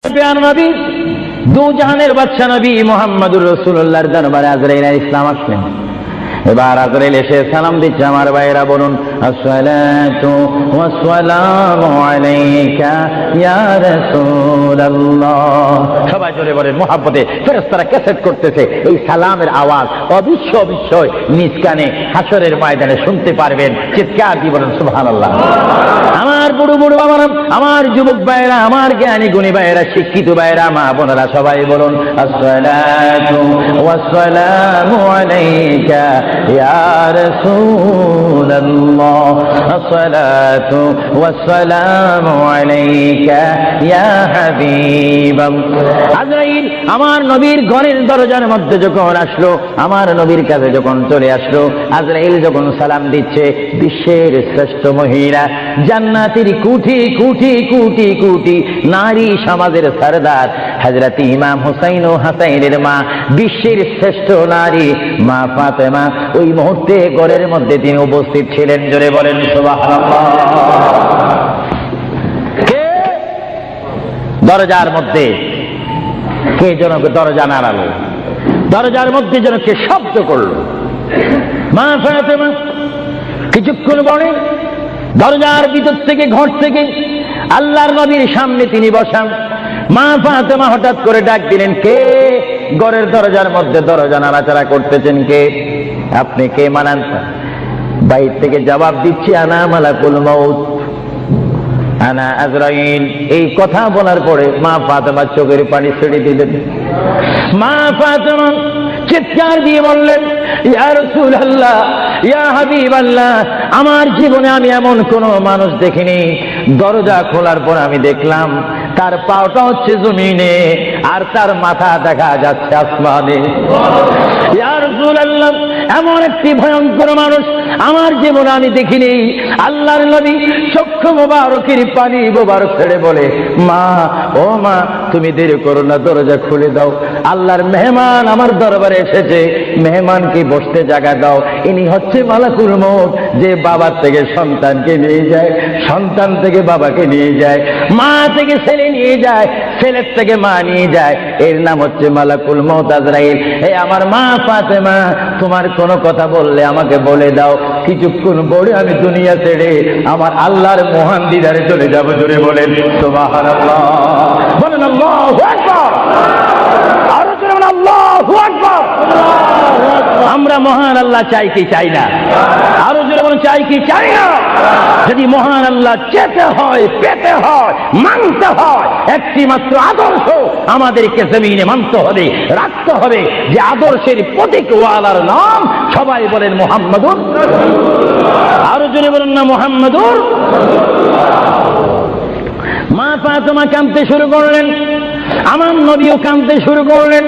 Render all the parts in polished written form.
প্রিয় নবী, দু জাহানের বাদশা নবী মুহাম্মদুর রাসূলুল্লাহর দরবারে আজরাইল আলাইহিস সালাম আসলেন। এবার আজরাইল এসে সালাম দিচ্ছে। আমার ভাইরা বলুন, আসসালাতু ওয়াসসালামু আলাইকা ইয়া রাসূলুল্লাহ। সবাই জোরে বলেন মুহাব্বতে। ফেরেশতারা ক্যাসেট করতেছে, এই সালামের আওয়াজ অবিশ্বয় নিজ কানে হাসরের ময়দানে শুনতে পারবেন। চিৎকার দিয়ে বলেন সুবহানাল্লাহ। আমার বুড়ো বুড়ো বাবারা, আমার যুবক ভাইরা, আমার জ্ঞানী গুণী ভাইরা, শিক্ষিত ভাইরা, মা বোনেরা, সবাই বলুন আসসালাতু ওয়াসসালামু আলাইকা ইয়া রাসূলুল্লাহ, আসসালাতু ওয়াসসালামু আলাইকা ইয়া হাবিবাল্লাহ। আজরাইল আমার নবীর ঘরের দরজার মধ্যে যখন আসলো, আমার নবীর কাছে যখন চলে আসলো, আজরাইল যখন সালাম দিচ্ছে, বিশ্বের শ্রেষ্ঠ মহিলা, জান্নাতের কোটি কোটি কোটি কোটি নারী সমাজের সরদার হযরত ইমাম হুসাইন ও হাসাইনের মা, বিশ্বের শ্রেষ্ঠ নারী মা ফাতেমা ওই মুহূর্তে ঘরের মধ্যে তিনি উপস্থিত ছিলেন। জোরে বলেন সুবহানাল্লাহ। কে দরজার মধ্যে? কে যেন দরজা নাড়ালো, দরজার মধ্যে যেন কে শব্দ করলো। মা ফাতেমা কিছুক্ষণ পরে দরজার ভিতর থেকে, ঘর থেকে আল্লাহর নবীর সামনে তিনি বসান। মা ফাতেমা হঠাৎ করে ডাক দিলেন, কে ঘরের দরজার মধ্যে দরজা নাড়াচাড়া করতেছেন? কে আপনি? কে মানান? বাইরে থেকে জবাব দিচ্ছি, আনা মালাকুল মউত, আনা আজরাইল। এই কথা বলার পরে মা ফাতেমা চোখের পানি ছেড়ে দিলেন। মা ফাতেমা চিৎকার দিয়ে বললেন, ইয়া রাসূলুল্লাহ, ইয়া হাবিবাল্লাহ, আমার জীবনে আমি এমন কোন মানুষ দেখিনি, দরজা খোলার পর আমি দেখলাম তার পাওটা হচ্ছে জমিনে আর তার মাথা দেখা যাচ্ছে আসমানে। ইয়া রাসূলুল্লাহ, এমন একটি ভয়ঙ্কর মানুষ আমার জীবনে আমি দেখিনি। আল্লাহর নবী চক্ষু মোবারকের পানি মোবারক ছেড়ে বলে, মা, ও মা, তুমি দেরি করো না, দরজা খুলে দাও। আল্লাহর মেহমান আমার দরবারে এসেছে, মেহমানকে বসতে জায়গা দাও। ইনি হচ্ছে মালাকুল মউত, যে বাবার থেকে সন্তানকে নিয়ে যায়, সন্তান থেকে বাবাকে নিয়ে যায়, মা থেকে ছেলে নিয়ে যায়, ছেলের থেকে মা নিয়ে যায়। এর নাম হচ্ছে মালাকুল মউত আজরাইল। এই আমার মা ফাতেমা, তোমার কোনো কথা বললে আমাকে বলে দাও, কিছুক্ষণ পরে আমি দুনিয়া ছেড়ে আমার আল্লাহর মহান দিদারে চলে যাব। জোরে বলেন সুবহানাল্লাহ। বলেন আল্লাহু আকবার। আরো জোরে বলেন আল্লাহু আকবার। আমরা মহান আল্লাহ চাই কি চাই না? আরো জোরে বলেন চাই কি চাই না? যদি মহান আল্লাহ চেতে হয়, পেতে হয়, মানতে হয়, একটি মাত্র আদর্শ আমাদেরকে জমিনে মানতে হবে, রাখতে হবে। যে আদর্শের প্রতীক ওয়ালার নাম সবাই বলেন মুহাম্মাদুর। আরো জোরে বলেন না মুহাম্মাদুর। মা ফাতেমা কাঁদতে শুরু করলেন, আমার নবীও কাঁদতে শুরু করলেন।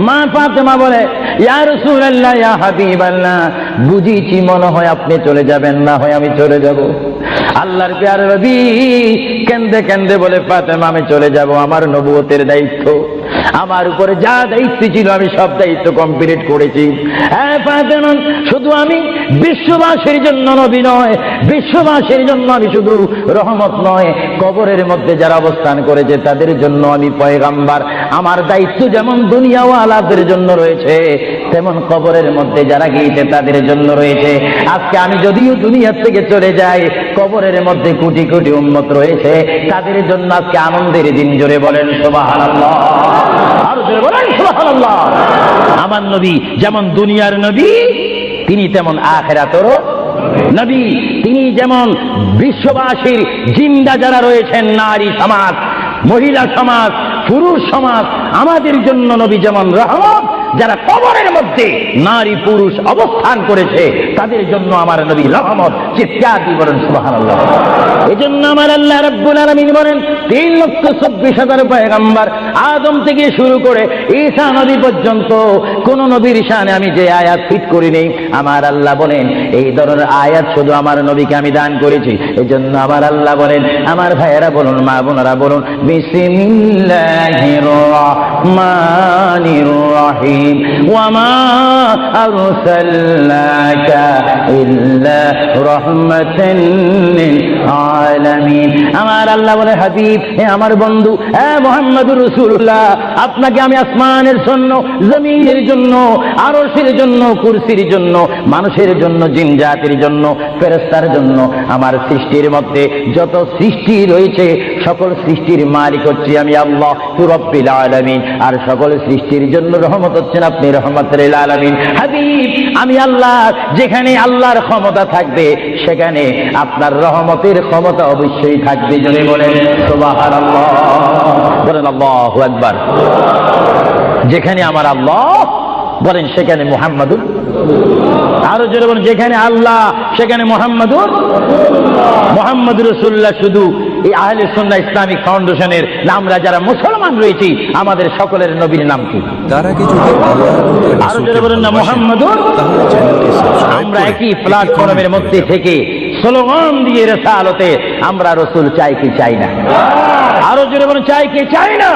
মা ফাতেমা বলে, ইয়া রাসূলুল্লাহ, ইয়া হাবিবাল্লাহ, বুঝিছি মনে হয় আপনি চলে যাবেন, না হয় আমি চলে যাব। আল্লাহর প্যারে নবী কেন্দে কেন্দে বলে, ফাতেমা, আমি চলে যাব। আমার নবুয়তের দায়িত্ব, আমার উপরে যা দায়িত্ব ছিল আমি সব দায়িত্ব কমপ্লিট করেছি। হ্যাঁ ফাতেমা, শুধু আমি বিশ্ববাসীর জন্য নবী নয়, বিশ্ববাসীর জন্য আমি শুধু রহমত নয়, কবরের মধ্যে যারা অবস্থান করেছে তাদের জন্য আমি পয়গাম্বার। আমার দায়িত্ব যেমন দুনিয়াওয়ালাদের জন্য রয়েছে, তেমন কবরের মধ্যে যারা গিয়েছে তাদের জন্য রয়েছে। আজকে আমি যদিও দুনিয়া থেকে চলে যাই, কবরের মধ্যে কোটি কোটি উম্মত রয়েছে, তাদের জন্য আজকে আনন্দের দিন। জোরে বলেন সুবহানাল্লাহ। আর জোরে বলেন সুবহানাল্লাহ। আমার নবী যেমন দুনিয়ার নবী, তিনি তেমন আখিরাতেরও নবী। তিনি যেমন বিশ্ববাসীর জিন্দা যারা রয়েছেন, নারী সমাজ, মহিলা সমাজ, পুরুষ সমাজ, আমাদের জন্য নবী যেমন রহমত। যারা কবরের মধ্যে নারী পুরুষ অবস্থান করেছে তাদের জন্য আমার নবী রহমত। চিৎকার দিয়ে বলেন সুবহানাল্লাহ। এজন্য আমার আল্লাহ রাব্বুল আলামিন বলেন, 3,24,000 পয়গম্বর আদম থেকে শুরু করে ঈসা নবী পর্যন্ত কোন নবীর শানে আমি যে আয়াত ফিট করিনি, আমার আল্লাহ বলেন এই ধরনের আয়াত শুধু আমার নবীকে আমি দান করেছি। এজন্য আমার আল্লাহ বলেন, আমার ভাইয়েরা বলুন, মা বোনেরা বলুন, বিসমিল্লাহির রহমানির রহিম। الرحيم وما أرسلناك إلا رحمة للعالمين আমার আল্লাহ বলে হাবিব হে আমার বন্ধু হে মুহাম্মদুর রাসূলুল্লাহ আপনাকে আমি আসমানের জন্য জমিনের জন্য আরশের জন্য কুরসির জন্য মানুষের জন্য জিন জাতির জন্য ফেরেশতার জন্য আমার সৃষ্টির মধ্যে যত সৃষ্টি রয়েছে সকল সৃষ্টির মালিক হচ্ছি আমি আল্লাহ রব্বুল আলামিন আর সকল সৃষ্টির জন্য রহমত হচ্ছেন আপনি রহমতুল লিল আলামিন হাবিব আমি আল্লাহ যেখানে আল্লাহর ক্ষমতা থাকবে সেখানে আপনার রহমতের ক্ষমতা অবশ্যই থাকবে জোরে বলেন সুবহানাল্লাহ বলেন আল্লাহু আকবার যেখানে আমার আল্লাহ বলেন সেখানে মুহাম্মাদুর আরো জোরে বলেন যেখানে আল্লাহ সেখানে মুহাম্মাদুর রাসূলুল্লাহ শুধু এই আহলে সুন্নাহ ইসলামিক ফাউন্ডেশনের আমরা যারা মুসলমান রয়েছি আমাদের সকলের নবীর নাম কি তারা কি যদি আরো জোরে বলেন না মুহাম্মাদুর আমরা একই প্ল্যাটফর্মের মধ্যে থেকে স্লোগান দিয়ে রিসালাতে আমরা রাসূল চাই কি চাই না আরো জোরে বলেন চাই কি চাই না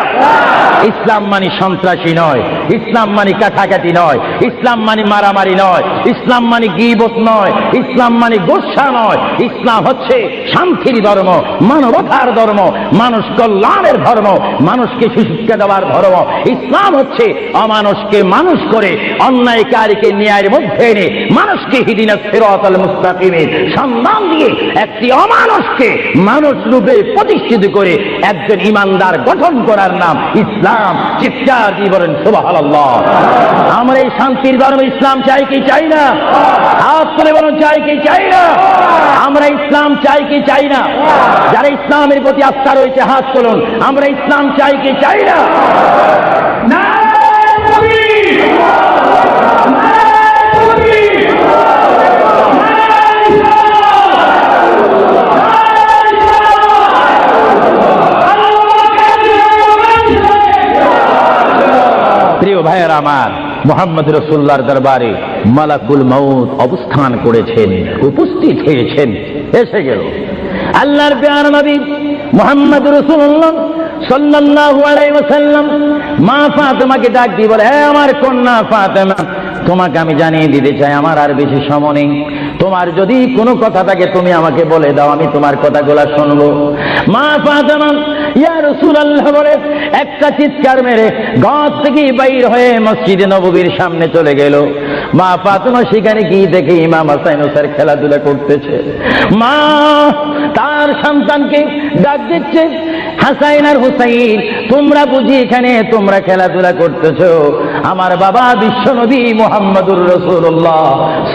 ইসলাম মানে সন্ত্রাসী নয় ইসলাম মানে কাটাকাটি নয় ইসলাম মানে মারামারি নয় ইসলাম মানে গীবত নয় ইসলাম মানে গোসা নয় ইসলাম হচ্ছে শান্তির ধর্ম মানবতার ধর্ম মানুষ কল্যাণের ধর্ম মানুষকে সুশিক্ষা দেওয়ার ধর্ম ইসলাম হচ্ছে অমানুষকে মানুষ করে অন্যায়কারীকে ন্যায়ের মধ্যে এনে মানুষকে হিদিনাস সিরাতাল মুস্তাকিমের সন্ধান দিয়ে একটি অমানুষকে মানুষ রূপে প্রতিষ্ঠিত করে একজন ইমানদার গঠন করার নাম ইসলাম চিৎকার দিয়ে বলেন সুবহানাল্লাহ আমরা এই শান্তির ধর্ম ইসলাম চাই কি চাই না হাত তুলে বলুন চাই কি চাই না আমরা ইসলাম চাই কি চাই না যারা ইসলামের প্রতি আস্থা রয়েছে হাত তুলুন আমরা ইসলাম চাই কি চাই না প্রিয় ভাইয়েরা আমার মুহাম্মদ রাসূলুল্লাহর দরবারে মালাকুল মউত অবস্থান করেছেন উপস্থিত হয়েছেন এসে গেল আল্লাহর প্রিয় নবী মুহাম্মদ রাসূলুল্লাহ সাল্লাল্লাহু আলাইহি ওয়াসাল্লাম মা ফাতেমাকে ডাক দিয়ে বলে হে আমার কন্যা ফাতেমা তোমাকে আমি জানিয়ে দিতে চাই আমার আর বেশি সময় নেই তোমার যদি কোনো কথা থাকে তুমি আমাকে বলে দাও আমি তোমার কথাগুলো শুনবো মা ফাতেমা ইয়া রাসূলুল্লাহ বলে একটা চিৎকার মেরে ঘর থেকে বাইর হয়ে মসজিদে নববীর সামনে চলে গেল মা ফাতেমা সেখানে গিয়ে দেখে ইমাম হাসান হোসেন খেলাধুলা করতেছে মা তার সন্তানকে ডাক দিচ্ছে হাসান আর হুসাইন তোমরা বুঝি এখানে তোমরা খেলাধুলা করতেছো আমার বাবা বিশ্বনবী মুহাম্মদুর রাসূলুল্লাহ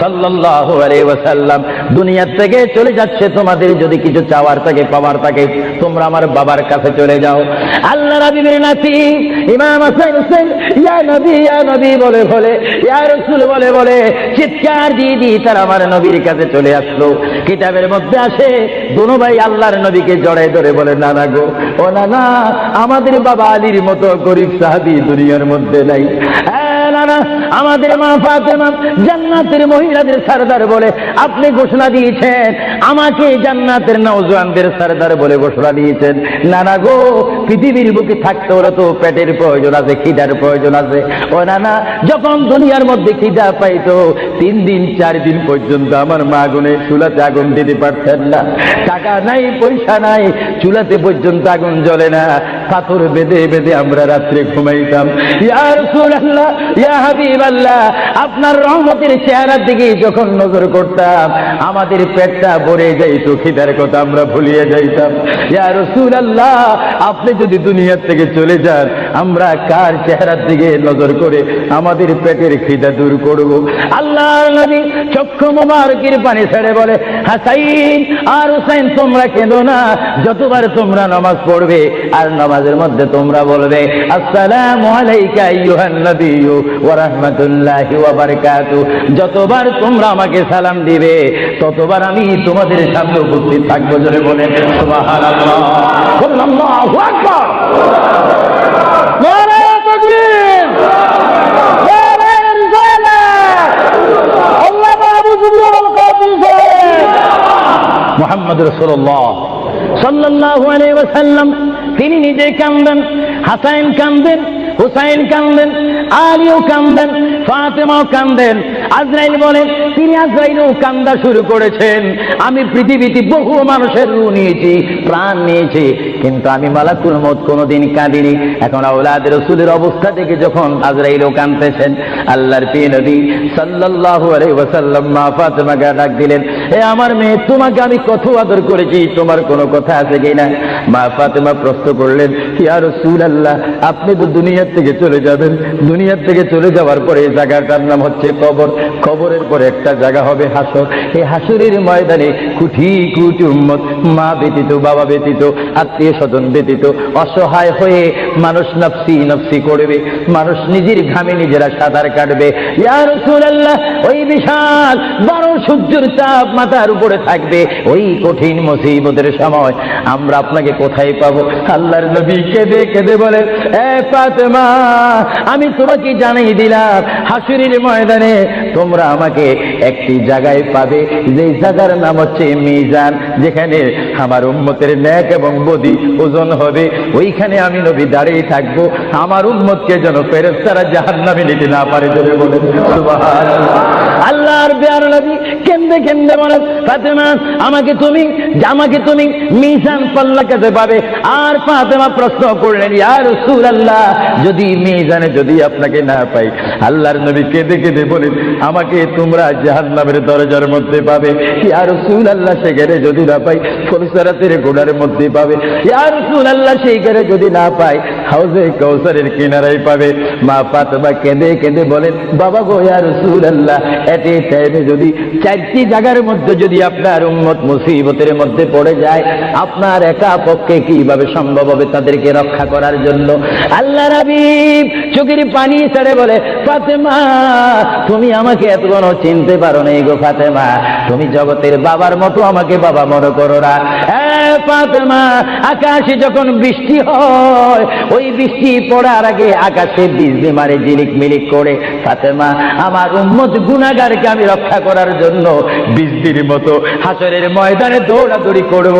সাল্লাল্লাহু আলাইহি ওয়াসাল্লাম দুনিয়া থেকে চলে যাচ্ছে তোমাদের যদি কিছু চাওয়ার থাকে পাওয়ার থাকে তোমরা আমার বাবার কাছে চলে যাও আল্লাহ রাব্বির নাতি ইমাম হাসান হোসেন ইয়া নবী বলে ইয়া রাসূল বলে চিৎকার দিয়ে তারা আমার নবীর কাছে চলে আসলো কিতাবের মধ্যে আসে দুনো ভাই আল্লাহর নবীকে জড়ায় ধরে বলে নানা গো ও নানা আমাদের বাবা আলীর মতো গরিব সাহাবী দুনিয়ার মধ্যে নাই নানা আমাদের মা ফাতেমা জান্নাতের মহিলাদের সরদার বলে আপনি ঘোষণা দিয়েছেন আমাকে জান্নাতের নওজওয়ানদের সরদার বলে ঘোষণা দিয়েছেন নানা গো পৃথিবীর বুকে থাকতে হলে তো পেটের প্রয়োজন আছে খিদার প্রয়োজন আছে ও নানা যখন দুনিয়ার মধ্যে খিদা পাইতো 3 দিন 4 দিন পর্যন্ত আমার মা আগুনে চুলাতে আগুন দিতে পারতেন না টাকা নাই পয়সা নাই চুলাতে পর্যন্ত আগুন জ্বলে না পাথর বেঁধে বেঁধে আমরা রাত্রে ঘুমাইতাম ইয়া রাসূলুল্লাহ ইয়া হাবিবাল্লাহ আপনার রহমতের চেহারার দিকে যখন নজর করতাম আমাদের পেটটা ভরে যাইতো খিদার কথা আমরা ভুলিয়ে যাইতাম ইয়া রাসূলুল্লাহ আপনি যদি দুনিয়া থেকে চলে যান আমরা কার চেহারার দিকে নজর করে আমাদের পেটের খিদা দূর করব আল্লাহর নবী চক্ষু মোবারকের পানি ছেড়ে বলে হাসাইন আর হুসাইন তোমরা কেঁদো না যতবার তোমরা নামাজ পড়বে আর নামাজের মধ্যে তোমরা বলবে আসসালামু আলাইকা আইয়ুহান নবিয়্যু ওয়া রাহমাতুল্লাহি ওয়া বারাকাতুহু যতবার তোমরা আমাকে সালাম দিবে ততবার আমি তোমাদের সামনে উপস্থিত থাকবো জোরে বলে সুবহানাল্লাহ আল্লাহু আকবার নারে তাকবীর নারে রিসালাত আল্লাহ মাহবুবুল কাদির মুহাম্মদ রাসূলুল্লাহ সাল্লাল্লাহু আলাইহি ওয়াসাল্লাম তিনি নিজে কাঁদেন হাসান কাঁদেন হুসাইন কান্দেন, আলীও কান্দেন, ফাতেমাও কান্দেন। আজরাইল বলেন, তিনি আজরাইলও কান্দা শুরু করেছেন। আমি পৃথিবীতে বহু মানুষের রূহ নিয়েছি, প্রাণ নিয়েছি, কিন্তু আমি মালাকুল মউত কোনোদিন কাঁদিনি। এখন আওলাদ রাসূলের অবস্থা থেকে যখন আজরাইলও কাঁদতেছেন, আল্লাহর প্রিয় নবী সাল্লাল্লাহু আলাইহি ওয়াসাল্লাম মা ফাতেমাকে ডাক দিলেন, হে আমার মেয়ে, তোমাকে আমি কত আদর করেছি, তোমার কোনো কথা আছে কিনা? মা ফাতেমা প্রশ্ন করলেন, ইয়া রাসূলুল্লাহ, আপনি তো দুনিয়ার থেকে চলে যাবেন, দুনিয়ার থেকে চলে যাওয়ার পরে এই জায়গাটার নাম হচ্ছে কবর, কবরের পরে একটা জায়গা হবে হাসর। এই হাসরের ময়দানে কোটি কোটি উম্মত, মা ব্যতীত, বাবা ব্যতীত, আত্মীয় স্বজন ব্যতীত অসহায় হয়ে মানুষ নফসি নফসি করবে, মানুষ নিজের ঘামে নিজেরা সাঁতার কাটবে। ইয়া রাসূলুল্লাহ, ওই বিশাল বড় সূর্যের তাপ মাথার উপরে থাকবে, ওই কঠিন মুসিবতের সময় আমরা আপনাকে কোথায় পাবো? আল্লাহর নবী কেঁদে কেঁদে বলেন, এ ফাতেমা, আমি তোমাকে জানিয়ে দিলাম, হাসরের ময়দানে তোমরা আমাকে একটি জায়গায় পাবে, যে জায়গার নাম হচ্ছে মিজান, যেখানে আমার উম্মতের নেক এবং বদি ওজন হবে। ওইখানে আমি নবী দাঁড়িয়ে থাকবো, আমার উম্মতকে যেন ফেরেশতারা জাহান্নামে নিতে না পারে। জোরে বলেন সুবহানাল্লাহ। আল্লাহর প্যারা নবী কেঁদে কেঁদে বলেন, ফাতেমা, আমাকে তুমি মিজান পাল্লা কাছে পাবে। আর ফাতেমা প্রশ্ন করলেন, ইয়া রাসূলুল্লাহ, যদি মিজানে যদি আপনাকে না পাই? আল্লাহর নবী কেঁদে কেঁদে বলেন, আমাকে তোমরা জাহান্নামের দরজার মধ্যে পাবে। ইয়া রাসূলুল্লাহ, সেখানে যদি না পাই ফুলসরাতের গোড়ার মধ্যে পাবে। ইয়া রাসূলুল্লাহ, সেইখানে যদি না পাই হাউজে কাউসারের কিনারায় পাবে। মা ফাতেমা কেঁদে কেঁদে বলেন, বাবা গো, ইয়া রাসূলুল্লাহ, এতে টাইমে যদি চারটি জায়গার মধ্যে যদি আপনার উম্মত মুসিবতের মধ্যে পড়ে যায়, আপনার একা পক্ষে কিভাবে সম্ভব হবে তাদেরকে রক্ষা করার জন্য? আল্লাহর হাবিব চোখের পানি ছেড়ে বলে, ফাতেমা, তুমি আমাকে এত বড় চিনতে পারো না গো ফাতেমা, তুমি জগতের বাবার মতো আমাকে বাবা মনে করো না। ফাতেমা, আকাশে যখন বৃষ্টি হয়, ওই বৃষ্টি পড়ার আগে আকাশে বিজলি মারে ঝিলিক মিলিক করে। ফাতেমা, আমার উম্মত গুনাহগারকে আমি রক্ষা করার জন্য বিজলির মতো হাসরের ময়দানে দৌড়াদৌড়ি করব,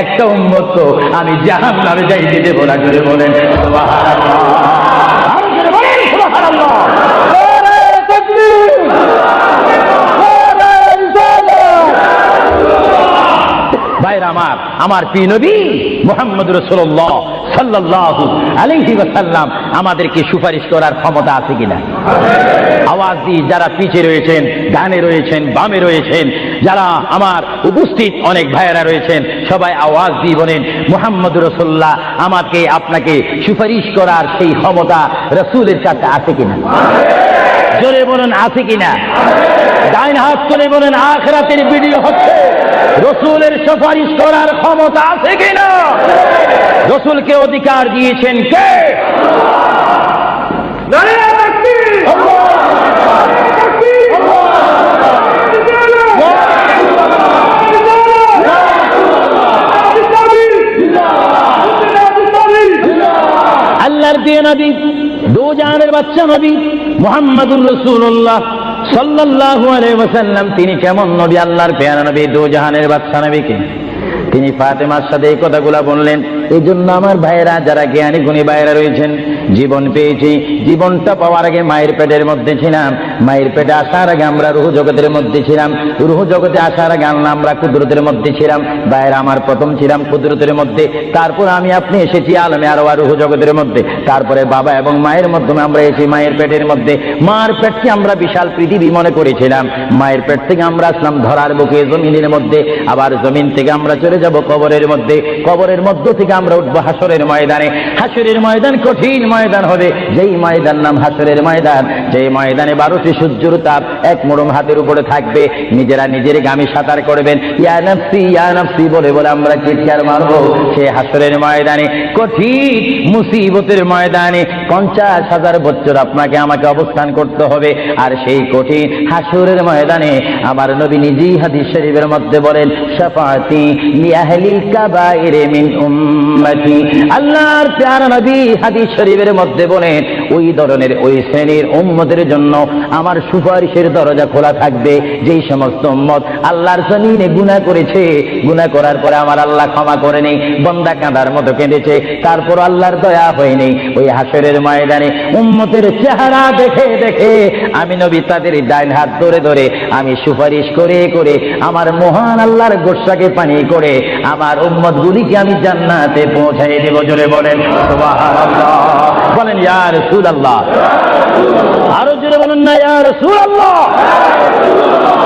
একটা উম্মত তো আমি জাহান্নামে যাইতে দেব না। করে বলেন সুবহানাল্লাহ। আর জোরে বলেন সুবহানাল্লাহ। ভাইরা আমার প্রিয় নবী মুহাম্মদুর রাসূলুল্লাহ সাল্লাল্লাহু আলাইহি ওয়াসাল্লাম আমাদেরকে সুপারিশ করার ক্ষমতা আছে কিনা? আওয়াজ দিয়ে যারা পিছে রয়েছেন, ডানে রয়েছেন, বামে রয়েছেন, যারা আমার উপস্থিত অনেক ভাইয়েরা রয়েছেন, সবাই আওয়াজ দিয়ে বলেন, মুহাম্মদুর রাসূলুল্লাহ আমাকে আপনাকে সুপারিশ করার সেই ক্ষমতা রাসূলের কাছে আছে কিনা? জোরে বলেন, আছে কিনা? ডাইন হাত তুলে বলেন, আখিরাতের ভিডিও হচ্ছে, রাসূলের সুপারিশ করার ক্ষমতা আছে কিনা? রাসূলকে অধিকার দিয়েছেন কে? নারে তাকবীর! আল্লাহু তাকবীর! আল্লাহর প্রিয় নবী, দু জাহানের বাদশা নবী মুহাম্মদুর রাসূলুল্লাহ সাল্লাল্লাহু আলাইহি ওয়াসাল্লাম, তিনি কেমন নবী? আল্লাহর প্যারা নবী, দু জাহানের বাদশা নবীকে তিনি ফাতেমার সাথে এই কথাগুলা বললেন। এই জন্য আমার ভাইয়েরা, যারা জ্ঞানী গুণী ভাইয়েরা রয়েছেন, জীবন পেয়েছি, জীবনটা পাওয়ার আগে মায়ের পেটের মধ্যে ছিলাম, মায়ের পেটে আসার আগে আমরা রূহ জগতের মধ্যে ছিলাম, রূহ জগতে আসার আগে আমরা কুদরতের মধ্যে ছিলাম। ভাইয়েরা আমার, প্রথম ছিলাম কুদরতের মধ্যে, তারপর আমি আপনি এসেছি আলমে আরওয়াহ রূহ জগতের মধ্যে, তারপরে বাবা এবং মায়ের মাধ্যমে আমরা এসেছি মায়ের পেটের মধ্যে। মার পেটকে আমরা বিশাল পৃথিবী মনে করেছিলাম, মায়ের পেট থেকে আমরা আসলাম ধরার বুকে জমিনের মধ্যে, আবার জমিন থেকে আমরা চলে যাব কবরের মধ্যে, কবরের মধ্য থেকে আমরা উঠবো হাসরের ময়দানে। হাসরের ময়দান কঠিন ময়দান হবে, যেই ময়দান নাম হাসরের ময়দান, যেই ময়দানে 12টি সূর্যের তাপ এক মোড়ম হাতের উপরে থাকবে। নিজেরা নিজের গামী সাঁতার করবেন, ইয়া নাফসি বলে বলে আমরা চিৎকার মারবো। সে হাসরের ময়দানে, কঠিন মুসিবতের ময়দানে 50,000 বছর আপনাকে আমাকে অবস্থান করতে হবে। আর সেই কঠিন হাসরের ময়দানে আমার নবী নিজেই হাদিস শরীফের মধ্যে বলেন, শাফাআতি লিআহলিল কাবাইর মিন উম্মতি। আল্লাহর প্যারা নবী হাদিস শরীফের হাদিসের মধ্যে বলেন ওই ধরনের ওই শ্রেণীর উম্মতের জন্য আমার সুপারিশের দরজা খোলা থাকবে যেই সমস্ত উম্মত আল্লাহর জমিনে গুনাহ করেছে, গুনাহ করার পরে আমার আল্লাহ ক্ষমা করেনি, বান্দা কাঁদার মতো কেঁদেছে, তারপর আল্লাহর দয়া হয়নি, ওই হাসরের ময়দানে উম্মতের চেহারা দেখে দেখে আমি নবী তাদের ডাইন হাত ধরে ধরে আমি সুপারিশ করে করে আমার মহান আল্লাহর গোসাকে পানি করে আমার উম্মতগুলিকে আমি জান্নাতে পৌঁছাই দেব। জোরে বলেন সুবহানাল্লাহ, বলেন ইয়া রাসূলুল্লাহ, আরো জোরে বলেন না ইয়া রাসূলুল্লাহ।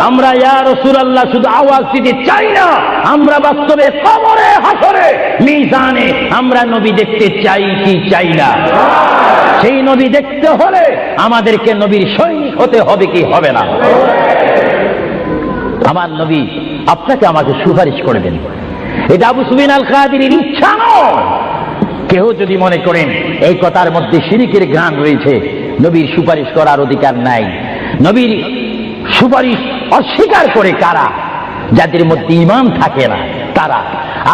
আমরা ইয়া রাসূলুল্লাহ শুধু আওয়াজ দিতে চাই না, আমরা বাস্তবে কবরে হাসরে মিজানে আমরা নবী দেখতে চাই কি চাই না? সেই নবী দেখতে হলে আমাদেরকে নবীর সৈনিক হতে হবে কি হবে না? আমার নবী আপনাকে আমাকে সুপারিশ করবেন, এটা আবু সুফিয়ান আল কাদিরের ইচ্ছা নয়। কেউ যদি মনে করেন এই কথার মধ্যে শিরকের ঘ্রাণ রয়েছে, নবীর সুপারিশ করার অধিকার নাই। নবীর সুপারিশ অস্বীকার করে কারা? যাদের মধ্যে ঈমান থাকে না তারা,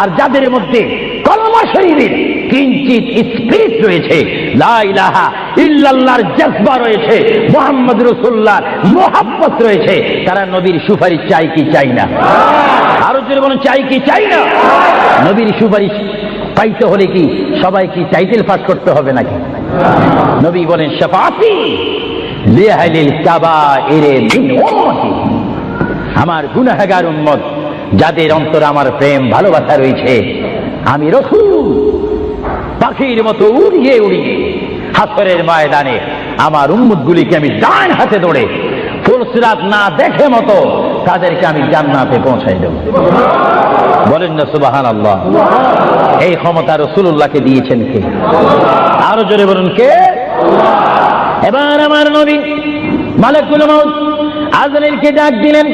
আর যাদের মধ্যে কলমা শরীফের কিঞ্চিত স্পিরিট রয়েছে, লা ইলাহা ইল্লাল্লাহর জজবা রয়েছে, মুহাম্মদ রাসূলুল্লাহর মুহাব্বত রয়েছে, তারা নবীর সুপারিশ চাই কি চাই না? আরো জোরে বলুন চাই কি চাই না? নবীর সুপারিশ পাইতে হলে কি সবাই কি টাইটেল পাস করতে হবে নাকি? নবী বলেন শাফাআতি লিআহলিল কাবাইর মিন উম্মতি, আমার গুনাহগার উম্মত যাদের অন্তরে আমার প্রেম ভালোবাসা রয়েছে, আমি রাসূল পাখির মতো উড়িয়ে উড়িয়ে হাসরের ময়দানে আমার উম্মতগুলিকে আমি ডান হাতে ধরে ফুলসিরাত না দেখে মতো তাদেরকে আমি জান্নাতে পৌঁছাই দেব। বলেন না সুবহানাল্লাহ। এই ক্ষমতা রাসূলুল্লাহকে দিয়েছেন কে? আরো জোরে বলুন কে? এবার আমার নবী মালাকুল মউত আজরাইলকে ডাক দিলেন,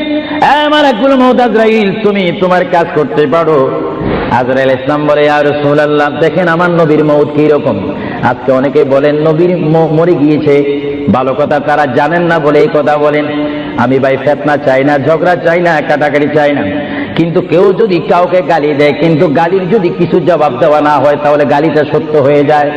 মালাকুল মউত আজরাইল তুমি তোমার কাজ করতে পারো। আজরাইল ইসলাম বলে ইয়া রাসূলুল্লাহ দেখেন আমার নবীর মউত কি রকম। আজকে অনেকে বলেন নবীর মরে গিয়েছে, ভালো কথা তারা জানেন না বলে এই কথা বলেন। আমি ভাই ফিতনা চাই না, ঝগড়া চাই না, কাটাকাটি চাই না, কিন্তু কেউ যদি কাউকে গালি দেয়, কিন্তু গালির যদি কিছু জবাব দেওয়া না হয় তাহলে গালিটা সত্য হয়ে যায়।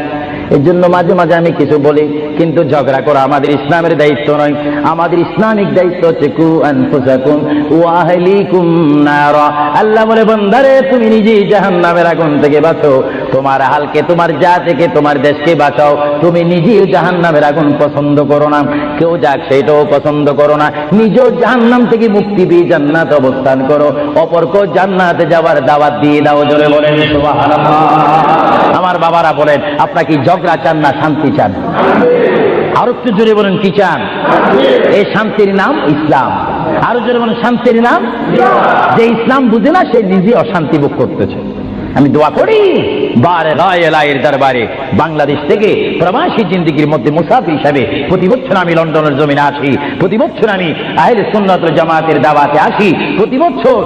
এর জন্য মাঝে মাঝে আমি কিছু বলি, কিন্তু ঝগড়া করা আমাদের ইসলামের দায়িত্ব নয়। আমাদের ইসলামিক দায়িত্ব হচ্ছে কু আনফুসাকুম ওয়া আহলিকুম নারা। আল্লাহ বলে বান্দারে তুমি নিজেই জাহান্নামের আগুন থেকে বাঁচো, তোমার আহলকে তোমার জাতিকে তোমার দেশকে বাঁচাও। তুমি নিজেই জাহান্নামের আগুন পছন্দ করো না, কেউ যাক সেটাও পছন্দ করো না, নিজেও জাহান্নাম থেকে মুক্তি পেয়ে জান্নাত অবস্থান করো, অপরকেও জান্নাতে যাওয়ার দাওয়াত দিয়ে দাও। জোরে বলেন সুবহানাল্লাহ। আমার বাবারা বলেন আপনারা কি ঝগড়া চান না শান্তি চান? আরো একটু জোরে বলেন কি চান? এই শান্তির নাম ইসলাম। আরো জোরে বলেন শান্তির নাম। যে ইসলাম বুঝে না সে নিজে অশান্তি ভোগ করতেছে। আমি দোয়া করি বারে রায়ের দরবারে বাংলাদেশ থেকে প্রবাসী জিন্দেগির মধ্যে মুসাফির হিসাবে প্রতি বছর আমি লন্ডনের জমিনে আসি, প্রতি বছর আমি আহলে সুন্নাত ওয়াল জামাতের দাওয়াতে আসি, প্রতি বছর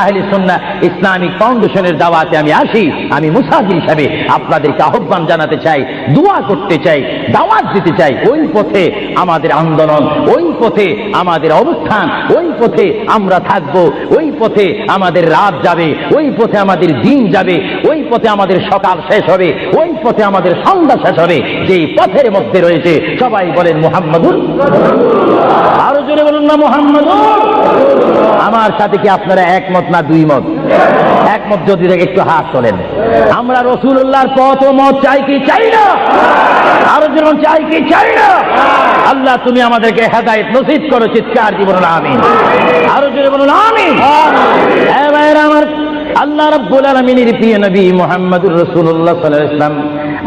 আহলে সুন্নাহ ইসলামিক ফাউন্ডেশনের দাওয়াতে আমি আসি। আমি মুসাফির হিসাবে আপনাদেরকে আহ্বান জানাতে চাই, দোয়া করতে চাই, দাওয়াত দিতে চাই। ওই পথে আমাদের আন্দোলন, ওই পথে আমাদের অবস্থান, ওই পথে আমরা থাকবো, ওই পথে আমাদের রাত যাবে, ওই পথে আমাদের দিন যাবে, ওই পথে আমাদের সকাল শেষ হবে, ওই পথে আমাদের সন্ধ্যা শেষ হবে। যেই পথের মধ্যে রয়েছে সবাই বলেন মুহাম্মাদুর। আরো জোরে বলুন না মুহাম্মাদুর। আমার সাথে কি আপনারা একমত না দুই মত? একমত যদি দেখে একটু হাত তোলেন। আমরা রাসূলুল্লাহর পথ ও মত চাই কি চাই না? আরো জোরে বলুন চাই কি চাই না? আল্লাহ তুমি আমাদেরকে হেদায়েত নসিব করো, চিৎকার দিয়ে বলুন আমিন। আরো জোরে বলুন আমিন। হ্যাঁ ভাইরা আমার, আল্লাহ রাব্বুল আলামিনের প্রিয় নবী মুহাম্মদুর রাসূলুল্লাহ সাল্লাল্লাহু আলাইহি ওয়াসাল্লাম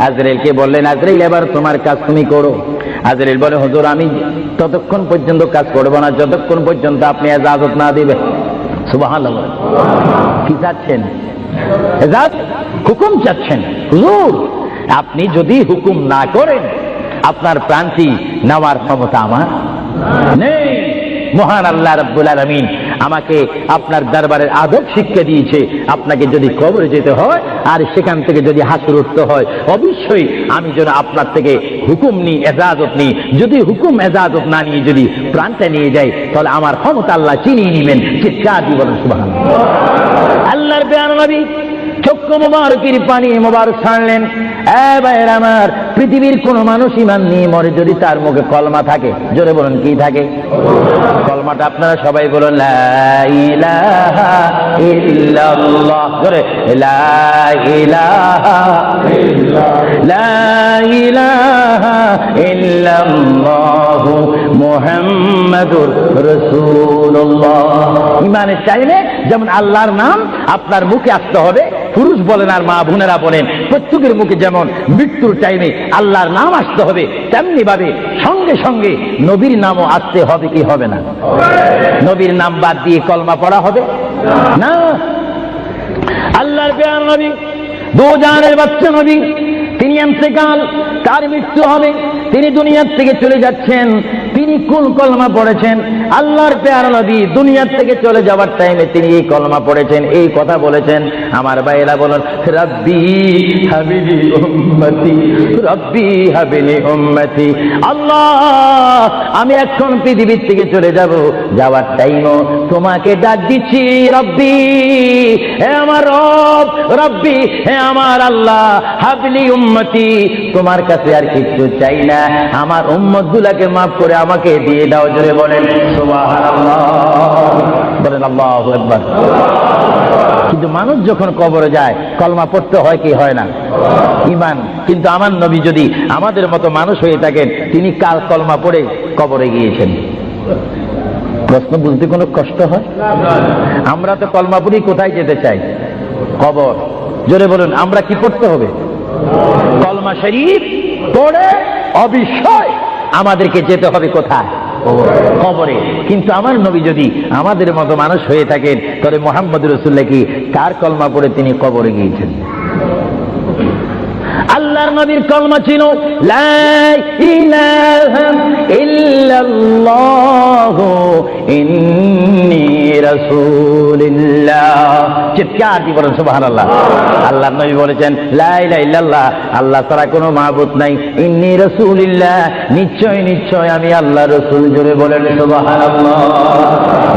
আজরাইলকে বললেন, আজরাইল এবার তোমার কাজ তুমি করো। আজরাইল বলে, হুজুর আমি ততক্ষণ পর্যন্ত কাজ করব না যতক্ষণ পর্যন্ত আপনি ইজাজত না দিবেন। সুবহানাল্লাহ। কি চাচ্ছেন? ইজাজত, হুকুম চাচ্ছেন। হুজুর আপনি যদি হুকুম না করেন আপনার প্রাণটি নেওয়ার ক্ষমতা আমার নেই। মহান আল্লাহ রাব্বুল আলামিন আমাকে আপনার দরবারের আদব শিক্ষা দিয়েছে, আপনাকে যদি কবরে যেতে হয় আর সেখান থেকে যদি হাসর উঠতে হয় অবশ্যই আমি যেন আপনার থেকে হুকুম নিই, এজাজত নিই। যদি হুকুম এজাজত না নিয়ে যদি প্রাণটা নিয়ে যাই তাহলে আমার ক্ষমতা আল্লাহ চিনিয়ে নেবেন। চিৎকার দিয়ে বলেন সুবহানাল্লাহ। আল্লাহর প্রিয় নবী চক্ষু মুবারকের পানি মুবারক ছাড়লেন। ভাইয়ের আমার পৃথিবীর কোন মানুষ ইমান নিয়ে মরে যদি তার মুখে কলমা থাকে, জোরে বলুন কি থাকে? কলমাটা আপনারা সবাই বলুন, লা ইলাহা ইল্লাল্লাহ, জোরে লা ইলাহা লা ইলাহা ইল্লাল্লাহু মুহাম্মাদুর রাসূলুল্লাহ। ইমানের চাইলে যেমন আল্লাহর নাম আপনার মুখে আসতে হবে, পুরুষ বলেন আর মা বোনেরা বলেন, প্রত্যেকের মুখে যেমন মৃত্যুর টাইমে আল্লাহর নাম আসতে হবে, তেমনি ভাবে সঙ্গে সঙ্গে নবীর নামও আসতে হবে কি হবে না? নবীর নাম বাদ দিয়ে কলমা পড়া হবে না। আল্লাহর প্রিয় নবী, দুজানের বাচ্চা নবী, তিনি ইন্তেকাল, তার মৃত্যু হবে, তিনি দুনিয়ার থেকে চলে যাচ্ছেন। তিনি কোন কলমা পড়েছেন? আল্লাহর প্যারা নবী দুনিয়ার থেকে চলে যাওয়ার টাইমে তিনি এই কলমা পড়েছেন, এই কথা বলেছেন। আমার ভাইয়েরা বলুন, রব্বি হাবিলি উম্মতি, রব্বি হাবিলি উম্মতি। আল্লাহ, আমি এখন পৃথিবীর থেকে চলে যাব, যাওয়ার টাইমও তোমাকে ডাক দিচ্ছি, রব্বি, হে আমার রব, রব্বি, হে আমার আল্লাহ, হাবিলি উম্মতি, তোমার কাছে আর কিছু চাই না, আমার উম্মত গুলাকে মাফ করে আমাকে দিয়ে দাও। জোরে বলেন সুবহানাল্লাহ, বলেন আল্লাহু আকবার। কিন্তু মানুষ যখন কবরে যায় কলমা পড়তে হয় কি হয় না? ঈমান। কিন্তু আমার নবী যদি আমাদের মতো মানুষ হয়ে থাকেন, তিনি কাল কলমা পড়ে কবরে গিয়েছেন। প্রশ্ন বুঝতে কোনো কষ্ট হয়? আমরা তো কলমা পড়ি কোথায় যেতে চাই? কবর। জোরে বলুন, আমরা কি পড়তে হবে? কলমা শরীফ পড়ে অবশ্যই আমাদেরকে যেতে হবে কোথায়? কবরে। কিন্তু আমার নবী যদি আমাদের মতো মানুষ হয়ে থাকেন, তাহলে মুহাম্মদ রাসূলুল্লাহ কি কার কলমা পড়ে তিনি কবরে গিয়েছেন? আল্লাহর নবীর কলমা ছিল লা ইলাহা ইল্লাল্লাহু ইন্নী রাসূলুল্লাহ। চিৎকার দিয়ে বলেন সুবহানাল্লাহ। আল্লাহর নবী বলেছেন লা ইলাহা ইল্লাল্লাহ, আল্লাহ ছাড়া কোনো মাবুদ নাই, ইন্নী রাসূলুল্লাহ, নিশ্চয় নিশ্চয় আমি আল্লাহর রাসূল। জোরে বলেন সুবহানাল্লাহ।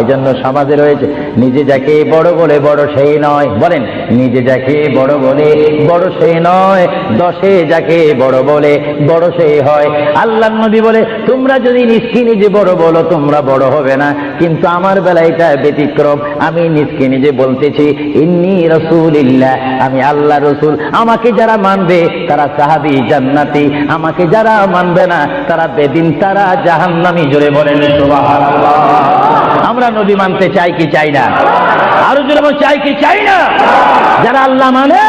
এই জন্য সমাজে রয়েছে, নিজে যাকে বড় বলে বড় সেই নয়, বলেন নিজে যাকে বড় বলে বড় সেই নয়, দশে যাকে বড় বলে বড় সেই হয়। আল্লাহর নবী বলে, তোমরা যদি নিজকে নিজে বড় বলো তোমরা বড় হবে না, কিন্তু আমার বেলায় এটা ব্যতিক্রম। আমি নিজকে নিজে বলতেছি ইন্নী রাসূলুল্লাহ, আমি আল্লাহ রসুল। আমাকে যারা মানবে তারা সাহাবী জান্নাতি, আমাকে যারা মানবে না তারা বেদিন, তারা জাহান্নামী। জোরে বলেন সুবহানাল্লাহ। আমরা নবী মানতে চাই কি চাই না? আরো জোরে বলেন, চাই কি চাই না? যারা আল্লাহ মানে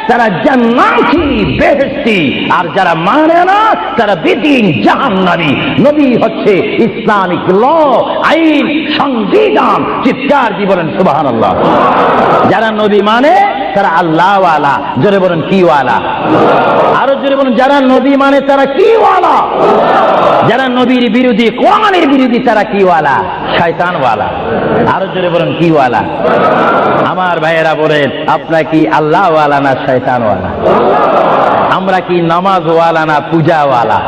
তারা জান্নাতি, বেহেশতি, আর যারা মানে না তারা বেদিন, জাহান্নামী। নবী হচ্ছে ইসলামিক ল, আইন, সংবিধান। চিৎকার দিয়ে বলেন সুবহানাল্লাহ। যারা নবী মানে তারা আল্লাহ ওয়ালা। জোরে বলেন কি ওয়ালা? আরো জোরে বলেন, যারা নবী মানে তারা কি ওয়ালা? যারা নবীর বিরোধী, কোরআনের বিরোধী, তারা কি ওয়ালা? শয়তান ওয়ালা। আরো জোরে বলেন কি ওয়ালা? আমার ভাইয়েরা বলেন, আপনারা কি আল্লাহ ওয়ালা না শয়তান ওয়ালা? আমরা কি নামাজ ওয়ালা না পূজা ওয়ালা?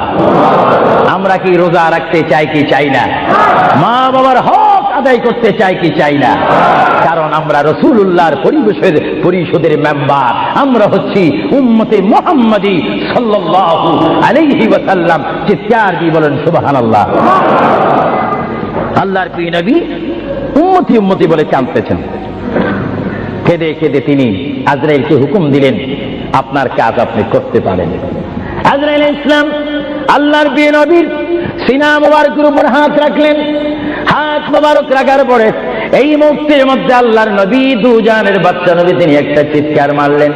আমরা কি রোজা রাখতে চাই কি চাই না? মা বাবার হক আদায় করতে চাই কি চাই না? কারণ আমরা রাসূলুল্লাহর পরিষদের মেম্বার, আমরা হচ্ছি উম্মতে মুহাম্মাদী সাল্লাল্লাহু আলাইহি ওয়াসাল্লাম। চিৎকার দিয়ে বলেন সুবহানাল্লাহ। আল্লাহর প্রিয় নবী উম্মতি উম্মতি বলে কাঁদতেছেন। কেঁদে কেঁদে তিনি আজরাইলকে হুকুম দিলেন, আপনার কাজ আপনি করতে পারেন। আজরাইল ইসলাম আল্লাহর প্রিয় নবীর সিনা মুবারকের উপর হাত রাখলেন। হাত মুবারক রাখার পরে এই মুহূর্তের মধ্যে আল্লাহর নবী, দুজানের বাচ্চা নবী, তিনি একটা চিৎকার মারলেন,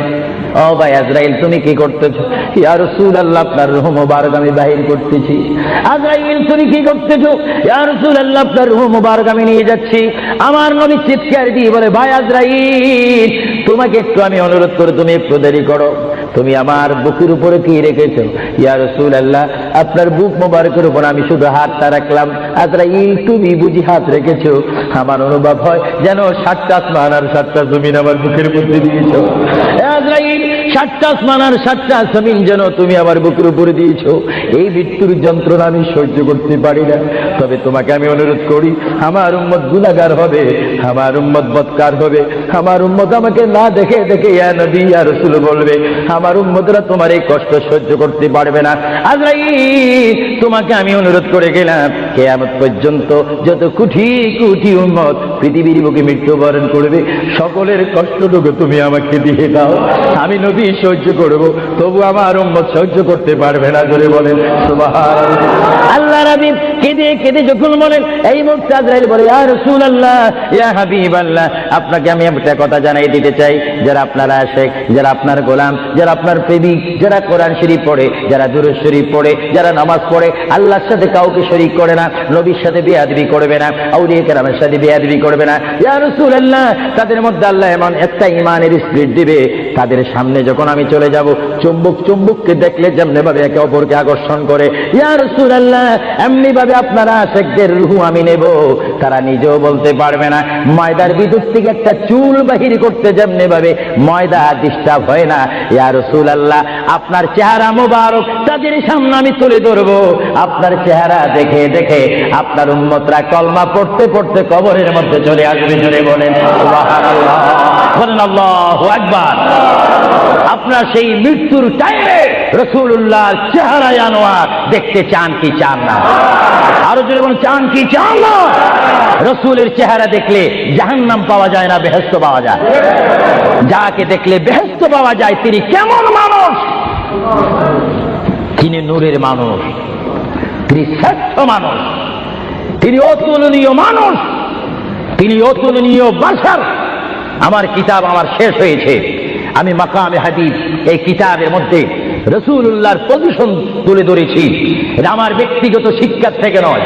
ও ভাই আজরাইল তুমি কি করতেছো? ইয়া রাসূলুল্লাহ, আপনার রূহ মুবারক আমি বাহির করতেছি। আজরাইল তুমি কি করতেছো? ইয়া রাসূলুল্লাহ, আপনার রূহ মুবারক আমি নিয়ে যাচ্ছি। আমার নবী চিৎকার দিয়ে বলে, ভাই আজরাইল, তোমাকে একটু আমি অনুরোধ করে তুমি একটু দেরি করো, তুমি আমার বুকের উপরে কি রেখেছো? ইয়া রাসূলুল্লাহ, আপনার বুক মুবারকের উপর আমি শুধু হাতটা রাখলাম। আজরাইল তুমি বুঝি হাত রেখেছো? আমার অনুভব হয় যেন 7টা আসমান আর 7টা জমিন আমার বুকের মধ্যে দিয়েছো। আজরাইল 7টা আসমান আর 7টা জমিন যেন তুমি আমার বুকের উপরে দিয়েছো। এই মৃত্যুর যন্ত্রণা আমি সহ্য করতে পারি না। তবে তোমাকে আমি অনুরোধ করি, আমার উম্মত গুনাহগার হবে, আমার উম্মত বদকার হবে, আমার উম্মত আমাকে না দেখে দেখে ইয়া নবী ইয়া রাসূল বলবে, আমার উম্মতরা তোমার এই কষ্ট সহ্য করতে পারবে না। আজরাইল, তোমাকে আমি অনুরোধ করে গেলাম, কিয়ামত পর্যন্ত যত কোটি কোটি উম্মত পৃথিবীর বুকে মৃত্যুবরণ করবে, সকলের কষ্টটুকু তুমি আমাকে দিয়ে দাও, আমি নবী সহ্য করব, তবু আমার উম্মত সহ্য করতে পারবে না। জোরে বলেন সুবহানাল্লাহ। আল্লাহ নবী কেঁদে কেঁদে যখন বলেন, এই মুহূর্তে আজরাইল বলে, ইয়া রাসূলুল্লাহ, ইয়া হাবিবাল্লাহ, আপনাকে আমি একটা কথা জানাই দিতে চাই, যারা আপনার আশিক, যারা আপনার গোলাম, যারা আপনার প্রেমিক, যারা কোরআন শরীফ পড়ে, যারা দুরূদ শরীফ পড়ে, যারা নামাজ পড়ে, আল্লাহর সাথে কাউকে শরীক করে না, নবীর সাথে বেয়াদবি করবে না, আউলিয়া কেরামের সাথে বেয়াদবি করবে না, ইয়া রাসূলুল্লাহ, তাদের মধ্যে আল্লাহ এমন একটা ঈমানের স্পিরিট দিবে, তাদের সামনে যখন আমি চলে যাব, চুম্বক চুম্বককে দেখলে যেমনি ভাবে একে অপরকে আকর্ষণ করে, ইয়া রাসূলুল্লাহ, এমনি ভাবে আপনারা আশিকদের রূহ আমি নেব, তারা নিজেও বলতে পারবে না। ময়দার ভিতর থেকে একটা চুল বাহির করতে যেমনি ভাবে ময়দা ডিস্টার্ব হয় না, ইয়া রাসূলুল্লাহ, আপনার চেহারা মোবারক তাদের সামনে আমি তুলে ধরবো, আপনার চেহারা দেখে দেখে আপনার উম্মতরা কলমা পড়তে পড়তে কবরের মধ্যে চলে আসবে। জোরে বলেন সুবহানাল্লাহ, বলেন আল্লাহু আকবার। আপনার সেই মৃত্যুর টাইমে রাসূলুল্লাহর চেহারায় আনোয়ার দেখতে চান কি চান না? আরো জোরে বলেন, চান কি চান না? রাসূলের চেহারা দেখলে জাহান্নাম পাওয়া যায় না, বেহেশত পাওয়া যায়। যাকে দেখলে বেহেশত পাওয়া যায়, তিনি কেমন মানুষ? তিনি নূরের মানুষ, তিনি শ্রেষ্ঠ মানুষ, তিনি অতুলনীয় মানুষ, তিনি অতুলনীয় বাশার। আমার কিতাব আমার শেষ হয়েছে, আমি মাকামে হাদিস এই কিতাবের মধ্যে রাসূলুল্লাহর পজিশন তুলে ধরেছি। এটা আমার ব্যক্তিগত শিক্ষা থেকে নয়,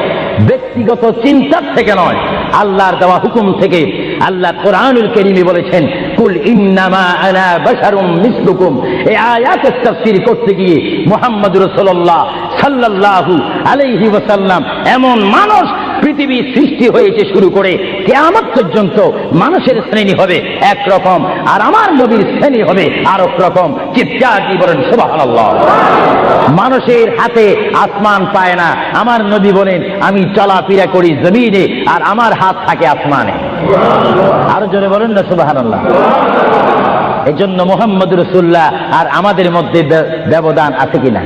ব্যক্তিগত চিন্তা থেকে নয়, আল্লাহর দেওয়া হুকুম থেকে। আল্লাহ কোরআনুল কারীমে বলেছেন, কুল ইন্নামা আনা বাশারুম মিসলুকুম। এই আয়াতের তাফসীর করতে গিয়ে মুহাম্মদ রাসূলুল্লাহ সাল্লাল্লাহু আলাইহি ওয়াসাল্লাম এমন মানুষ পৃথিবী সৃষ্টি হয়েছে শুরু করে কিয়ামত পর্যন্ত মানুষের শ্রেণী হবে একরকম, আর আমার নবীর শ্রেণী হবে আরেক রকম। চিৎকার দিয়ে বলেন সুবহানাল্লাহ। মানুষের হাতে আসমান পায় না, আমার নবী বলেন, আমি চলাফেরা করি জমিনে আর আমার হাত থাকে আসমানে। আরো জোরে বলেন না সুবহানাল্লাহ। এই জন্য মুহাম্মদ রাসূলুল্লাহ আর আমাদের মধ্যে ব্যবধান আছে কিনা?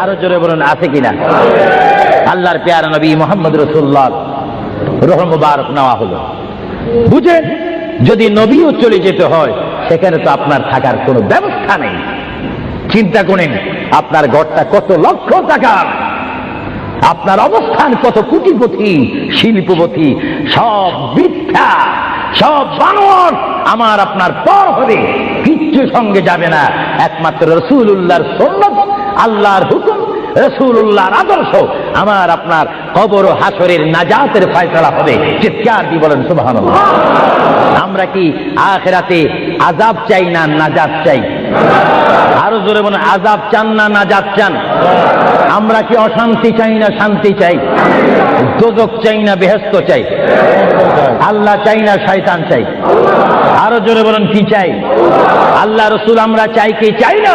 আরো জোরে বলেন, আছে কিনা? আল্লাহর প্যারা নবী মুহাম্মদ রাসূলুল্লাহ রূহ মুবারক নেওয়া হলো। বুঝেন, যদি নবীও চলে যেতে হয়, সেখানে তো আপনার থাকার কোনো ব্যবস্থা নেই। চিন্তা করেন, আপনার ঘরটা কত লক্ষ টাকার, আপনার অবস্থান কত কোটিপতি শিল্পপতি, সব মিথ্যা, সব বানর আমার আপনার পর হবে, কিচ্ছু সঙ্গে যাবে না। একমাত্র রাসূলুল্লাহর সুন্নাত, আল্লাহর হুকুম, রাসূলুল্লাহর আদর্শ আমার আপনার কবর ও হাসরের নাজাতের ফয়সালা হবে। চিৎকার দিয়ে বলেন সুবহানাল্লাহ। আমরা কি আখিরাতে আযাব চাই না নাজাত চাই? আরো জোরে বলেন, আযাব চান না নাজাত চান? আমরা কি অশান্তি চাই না শান্তি চাই? দোজখ চাই না বেহেশত চাই? আল্লাহ চাই না শয়তান চাই? আরো জোরে বলেন, কি চাই? আল্লাহ রাসূল আমরা চাই কি চাই না?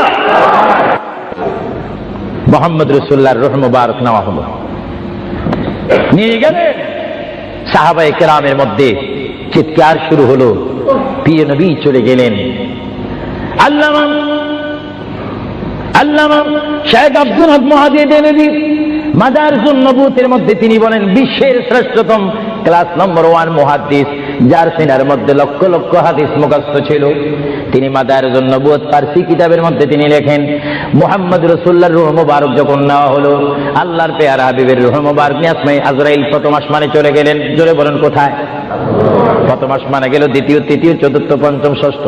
মুহাম্মদ রাসূলুল্লাহর রূহ মুবারক নেওয়া হলো, নিয়ে গেলেন। সাহাবায়ে কেরামের মধ্যে চিৎকার শুরু হলো, প্রিয় নবী চলে গেলেন। আল্লামা শেখ আব্দুল হক মুহাদ্দিস দেলভী মাদারিজুন নবুওয়াতের মধ্যে তিনি বলেন, বিশ্বের শ্রেষ্ঠতম ক্লাস নম্বর 1 মুহাদ্দিস, যার সিনার মধ্যে লক্ষ লক্ষ হাদিস মুখস্থ ছিল। তিনি মাদারিজুন নবুওয়াত ফারসি কিতাবের মধ্যে তিনি লেখেন, মুহাম্মদ রাসূলুল্লাহর রূহ মুবারক যখন নেওয়া হলো, আল্লাহর পেয়ারা হাবিবের রূহ মুবারক নিয়ে আসমানে আজরাইল প্রথম আসমানে চলে গেলেন। জোরে বলেন, কোথায়? প্রথম আসমানে গেল, দ্বিতীয়, তৃতীয়, চতুর্থ, পঞ্চম, ষষ্ঠ,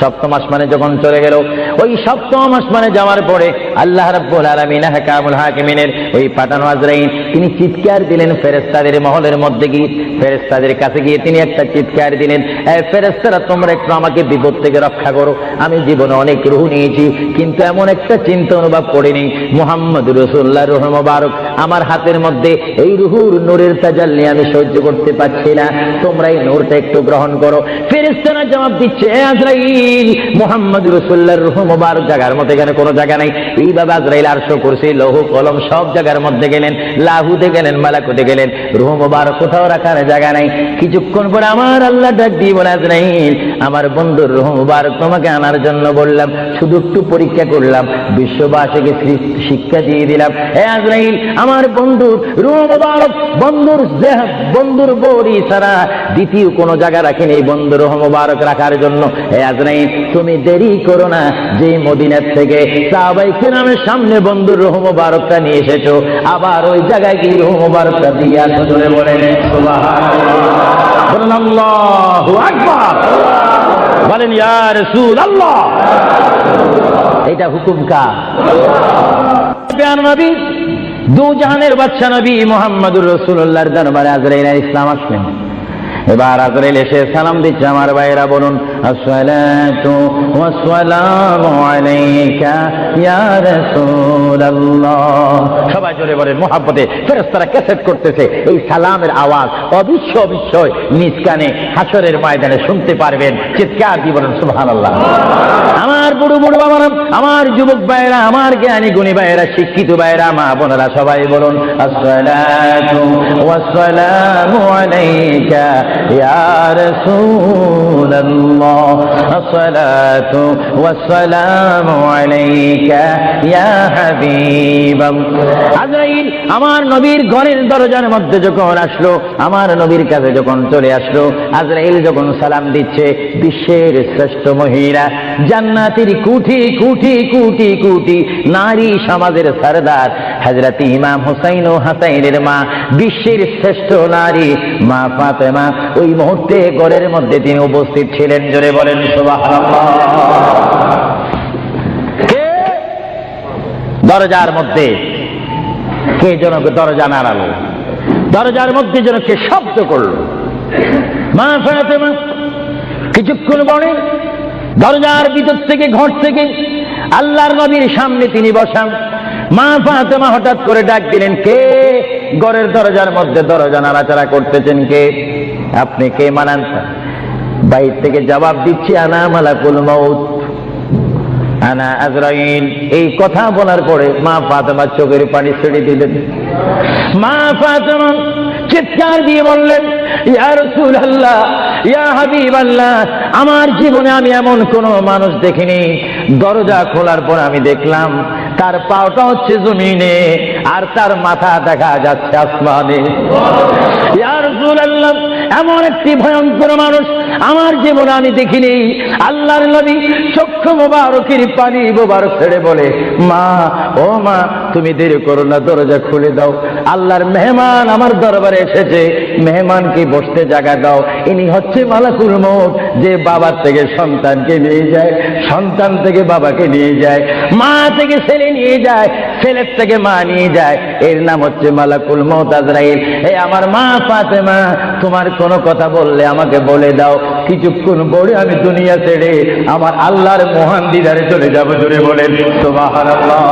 সপ্তম আসমানে যখন চলে গেল, ওই সপ্তম আসমানে যাওয়ার পরে আল্লাহ রাব্বুল আলামিন হাকামুল হাকিমিনের ওই পাঠানো আজরাইল তিনি চিৎকার দিলেন ফেরেশতাদের মহলের মধ্যে গিয়ে, ফেরেশতাদের কাছে গিয়ে তিনি একটা চিৎকার দিলেন, এই ফেরেশতারা তোমরা একটু আমাকে বিপদ থেকে রক্ষা করো। আমি জীবনে অনেক রূহ নিয়েছি, কিন্তু এমন একটা চিন্তা অনুভব করিনি, মুহাম্মদ রাসূলুল্লাহর রূহ মুবারক আমার হাতের মধ্যে, এই রূহুর নূরের তাজাল্লি আমি সহ্য করতে পারছি না। তোমরা এই নূরটা একটু গ্রহণ করো। ফেরেশতারা জবাব দিচ্ছে, হে আজরাইল, মুহাম্মদ রাসূলুল্লাহর রূহ মুবারক জায়গার মধ্যে এখানে কোনো জায়গা নাই। এইভাবে আজরাইল আরশ কুরসি লৌহ কলম সব জায়গার মধ্যে গেলেন, লাহুতে গেলেন, মালাকুতে গেলেন, রূহ মুবারক কোথাও রাখার জায়গা নাই। কিছুক্ষণ পরে আমার আল্লাহ ডাক দিয়ে বলে, আজরাইল, আমার বন্ধুর রূহ মুবারক তোমাকে আনার জন্য বললাম, শুধু একটু পরীক্ষা করলাম, বিশ্ববাসীকে শিক্ষা দিয়ে দিলাম। হে আজরাইল, আমার বন্ধুর রূহ মুবারক বন্ধুর বড়ি ছাড়া দ্বিতীয় কোন জায়গা রাখেনি এই বন্ধুর রূহ মুবারক রাখার জন্য। হে আজরাইল, তুমি দেরি করো না, যে মদিনার থেকে সাহাবায়ে কিরামের সামনে বন্ধুর রূহ মুবারকটা নিয়ে এসেছো, আবার ওই জায়গায় গিয়ে রূহ মুবারকটা দিয়ে আসো। জোরে বলেন সুবহানাল্লাহ, বলেন আল্লাহু আকবার, বলেন ইয়া রাসূলুল্লাহ। এটা হুকুম কার? প্রিয় নবী, দু জাহানের বাদশা নবী মুহাম্মদুর রাসূলুল্লাহর দরবারে আজরাইল আলাইহিস সালাম আসলেন। এবার আজরাইল এসে সালাম দিচ্ছে। আমার ভাইরা বলুন, আসসালাতু ওয়াসসালামু আলাইকা ইয়া রাসূলুল্লাহ। সবাই জোরে বলেন মুহাব্বতে। ফেরেশতারা ক্যাসেট করতেছে, এই সালামের আওয়াজ অবিশ্বয় নিজ কানে হাসরের ময়দানে শুনতে পারবেন। চিৎকার দিয়ে বলেন সুবহানাল্লাহ। আমার বুড়ো বুড়ো বাবারা, আমার যুবক ভাইরা, আমার জ্ঞানী গুণী ভাইরা, শিক্ষিত ভাইরা, মা বোনেরা, সবাই বলুন, আসসালাতু ওয়াসসালামু আলাইকা ইয়া রাসূলুল্লাহ, আসসালাতু ওয়াসসালামু আলাইকা ইয়া হাবিবাল্লাহ। আজরাইল আমার নবীর ঘরের দরজার মধ্যে যখন আসলো, আমার নবীর কাছে যখন চলে আসলো, আজরাইল যখন সালাম দিচ্ছে, বিশ্বের শ্রেষ্ঠ মহিলা, জান্নাতের কোটি কোটি কোটি কোটি নারী সমাজের সরদার হযরত ইমাম হুসাইন ও হাসাইনের মা, বিশ্বের শ্রেষ্ঠ নারী মা ফাতেমা ওই মুহূর্তে ঘরের মধ্যে তিনি উপস্থিত ছিলেন। জোরে বলেন সুবহানাল্লাহ। কে দরজার মধ্যে? কে যেন দরজা নাড়ালো, দরজার মধ্যে যেন কে শব্দ করলো। মা ফাতেমা কিছুক্ষণ পরে দরজার ভিতর থেকে, ঘর থেকে আল্লাহর নবীর সামনে তিনি বসান। মা ফাতেমা হঠাৎ করে ডাক দিলেন, কে ঘরের দরজার মধ্যে দরজা নাড়াচাড়া করতেছেন? কে আপনি? কে মানান? বাইরে থেকে জবাব দিচ্ছি, আনা মালাকুল মাউত, আনা আজরাইল। এই কথা বলার পরে মা ফাতেমা চোখের পানি ছেড়ে দিলেন। মা ফাতেমা চিৎকার দিয়ে বললেন, ইয়া রাসূলুল্লাহ, ইয়া হাবিবাল্লাহ, আমার জীবনে আমি এমন কোন মানুষ দেখিনি, দরজা খোলার পর আমি দেখলাম তার পাওটা হচ্ছে জমিনে আর তার মাথা দেখা যাচ্ছে আসমানে। ইয়া রাসূলুল্লাহ, এমন একটি ভয়ঙ্কর মানুষ আমার জীবনে আমি দেখিনি। আল্লাহর নবী চক্ষু মোবারকের পানি মোবারক ছেড়ে বলে, মা, ও মা, তুমি দেরি করো না, দরজা খুলে দাও, আল্লাহর মেহমান আমার দরবারে এসেছে, মেহমানকে বসতে জায়গা দাও। ইনি হচ্ছে মালাকুল মউত, যে বাবার থেকে সন্তানকে নিয়ে যায়, সন্তান থেকে বাবাকে নিয়ে যায়, মা থেকে ছেলে নিয়ে যায়, ছেলের থেকে মা নিয়ে যায়, এর নাম হচ্ছে মালাকুল মউত আজরাইল। এই আমার মা ফাতেমা, তোমার কোনো কথা বললে আমাকে বলে দাও, কিছুক্ষণ পরে আমি দুনিয়া ছেড়ে আমার আল্লাহর মহান দিদারে চলে যাব। জোরে বলেন সুবহানাল্লাহ,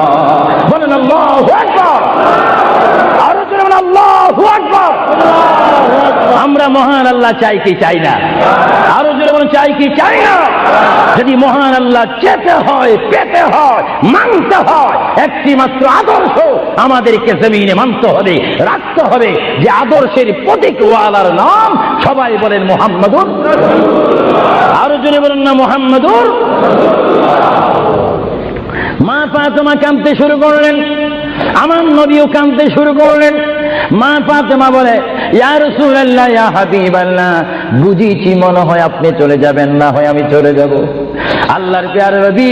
বলেন আল্লাহু আকবার, আরো জোরে বলেন আল্লাহু আকবার। আমরা মহান আল্লাহ চাই কি চাই না? আরো জোরে বলেন চাই কি চাই না? যদি মহান আল্লাহ চেতে হয়, পেতে হয়, মানতে হয়, একটি মাত্র আদর্শ আমাদেরকে জমিনে মানতে হবে, রাখতে হবে, যে আদর্শের প্রতীক ওয়ালার নাম সবাই বলেন মুহাম্মাদুর। আরো জোরে বলেন না মুহাম্মাদুর। মা ফাতেমা কাঁদতে শুরু করলেন, আমার নবীও কাঁদতে শুরু করলেন। মা ফাতেমা বলে, ইয়া রাসূলুল্লাহ, ইয়া হাবিবাল্লাহ, বুঝিছি মনে হয় আপনি চলে যাবেন, না হয় আমি চলে যাব। আল্লাহর প্যারে নবী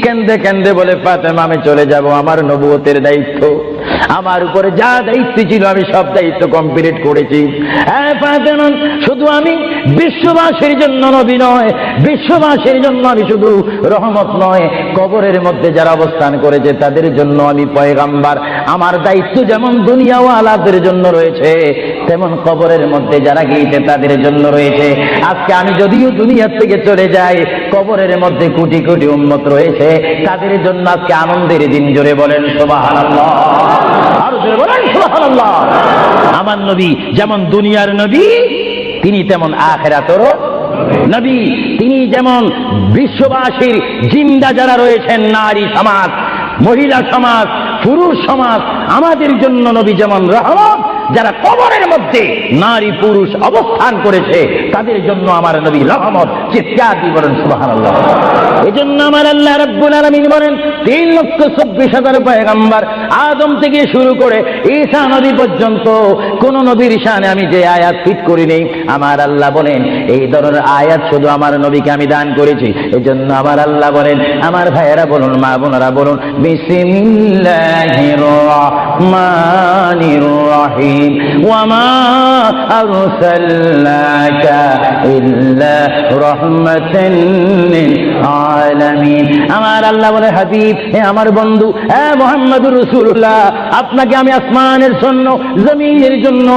কেন্দে কেন্দে বলে, ফাতেমা, আমি চলে যাব, আমার নবুয়তের দায়িত্ব, আমার উপরে যা দায়িত্ব ছিল আমি সব দায়িত্ব কমপ্লিট করেছি। হ্যাঁ ফাতেমা, শুধু আমি বিশ্ববাসীর জন্য নবী নয়, বিশ্ববাসীর জন্য আমি শুধু রহমত নয়, কবরের মধ্যে যারা অবস্থান করেছে তাদের জন্য আমি পয়গাম্বার। আমার দায়িত্ব যেমন দুনিয়াওয়ালাদের জন্য রয়েছে, তেমন কবরের মধ্যে যারা গিয়েছে তাদের জন্য রয়েছে। আজকে আমি যদিও দুনিয়ার থেকে চলে যাই, কবরের মধ্যে কোটি কোটি উম্মত রয়েছে, তাদের জন্য আজকে আনন্দের দিন। জোরে বলেন সুবহানাল্লাহ, আরো জোরে বলেন সুবহানাল্লাহ। আমার নবী যেমন দুনিয়ার নবী, তিনি তেমন আখিরাতেরও নবী। তিনি যেমন বিশ্ববাসীর জিন্দা যারা রয়েছেন, নারী সমাজ, মহিলা সমাজ, পুরুষ সমাজ, আমাদের জন্য নবী যেমন রহমত, যারা কবরের মধ্যে নারী পুরুষ অবস্থান করেছে তাদের জন্য আমার নবী রহমত। চিৎকার দিয়ে বলেন সুবহানাল্লাহ। এজন্য আমার আল্লাহ রাব্বুল আলামিন বলেন 3,24,000 পয়গম্বর আদম থেকে শুরু করে ঈসা নবী পর্যন্ত কোন নবীর শানে আমি যে আয়াত ফিট করি নেই, আমার আল্লাহ বলেন এই ধরনের আয়াত শুধু আমার নবীকে আমি দান করেছি। এজন্য আমার আল্লাহ বলেন, আমার ভাইয়েরা বলুন, মা বোনেরা বলুন, বিসমিল্লাহির রহমানির রহিম ওয়ামা আরসালনাকা ইল্লা রাহমাতান লিল আলামিন। আমার আল্লাহ বলে, হাবিব, হে আমার বন্ধু, হে মুহাম্মদুর রাসূলুল্লাহ, আপনাকে আমি আসমানের জন্য, জমিনের জন্য,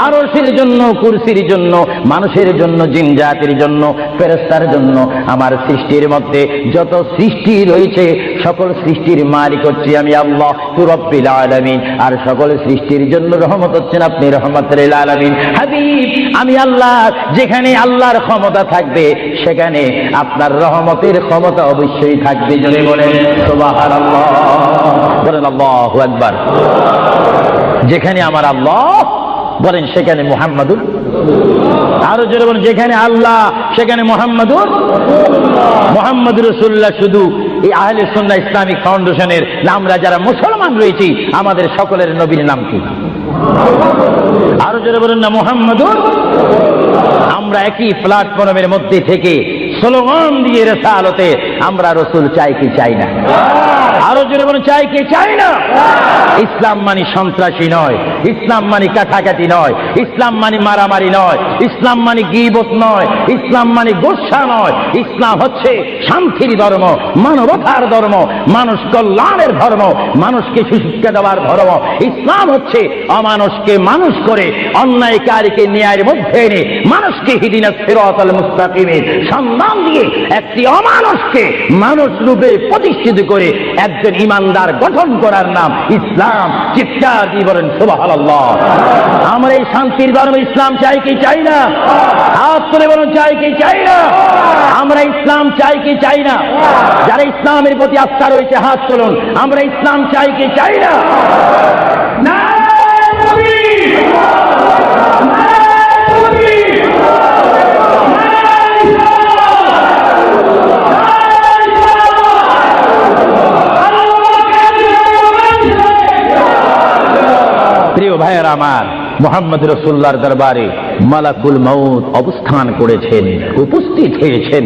আরশের জন্য, কুরসির জন্য, মানুষের জন্য, জিন জাতির জন্য, ফেরেশতার জন্য, আমার সৃষ্টির মধ্যে যত সৃষ্টি রয়েছে সকল সৃষ্টির মালিক হচ্ছি আমি আল্লাহ রাব্বুল আলামিন। আর সকল সৃষ্টির জন্য রহমত হচ্ছেন আপনি রহমতুল লিল আলামিন। হাবিব, আমি আল্লাহ, যেখানে আল্লাহর ক্ষমতা থাকবে সেখানে আপনার রহমতের ক্ষমতা অবশ্যই থাকবে। জোরে বলেন সুবহানাল্লাহ, বলেন আল্লাহু আকবার। যেখানে আমার আল্লাহ বলেন সেখানে মুহাম্মাদুর, আরো জোরে বলেন যেখানে আল্লাহ সেখানে মুহাম্মাদুর রাসূলুল্লাহ। শুধু এই আহলে সুন্নাহ ইসলামিক ফাউন্ডেশনের আমরা যারা মুসলমান রয়েছি আমাদের সকলের নবীর নাম কি? আরো জোরে বলেন না মুহাম্মাদুর। আমরা একই প্ল্যাটফর্মের মধ্যে থেকে স্লোগান দিয়ে রিসালাতে আমরা রাসূল চাই কি চাই না? আরো জোরে বলেন চাই কি চাই না? ইসলাম মানে সন্ত্রাসী নয়, ইসলাম মানে কাটাকাটি নয়, ইসলাম মানে মারামারি নয়, ইসলাম মানে গীবত নয়, ইসলাম মানে গোসা নয়। ইসলাম হচ্ছে শান্তির ধর্ম, মানবতার ধর্ম, মানুষ কল্যাণের ধর্ম, মানুষকে সুশিক্ষা দেওয়ার ধর্ম। ইসলাম হচ্ছে অমানুষকে মানুষ করে, অন্যায়কারীকে ন্যায়ের মধ্যে এনে মানুষকে হিদিনাস সিরাতাল মুস্তাকিমের সন্ধান দিয়ে একটি অমানুষকে মানুষ রূপে প্রতিষ্ঠিত করে একজন ইমানদার গঠন করার নাম ইসলাম। চিৎকার দিয়ে বলেন সুবহানাল্লাহ। আমরা এই শান্তির ধর্ম ইসলাম চাই কি চাই না? হাত তুলে বলুন চাই কি চাই না? আমরা ইসলাম চাই কি চাই না? যারা ইসলামের প্রতি আস্থা রয়েছে হাত তুলুন। আমরা ইসলাম চাই কি চাই না? প্রিয় ভাইয়েরা আমার, মুহাম্মদ রাসূলুল্লাহর দরবারে মালাকুল মউত অবস্থান করেছেন, উপস্থিত হয়েছেন,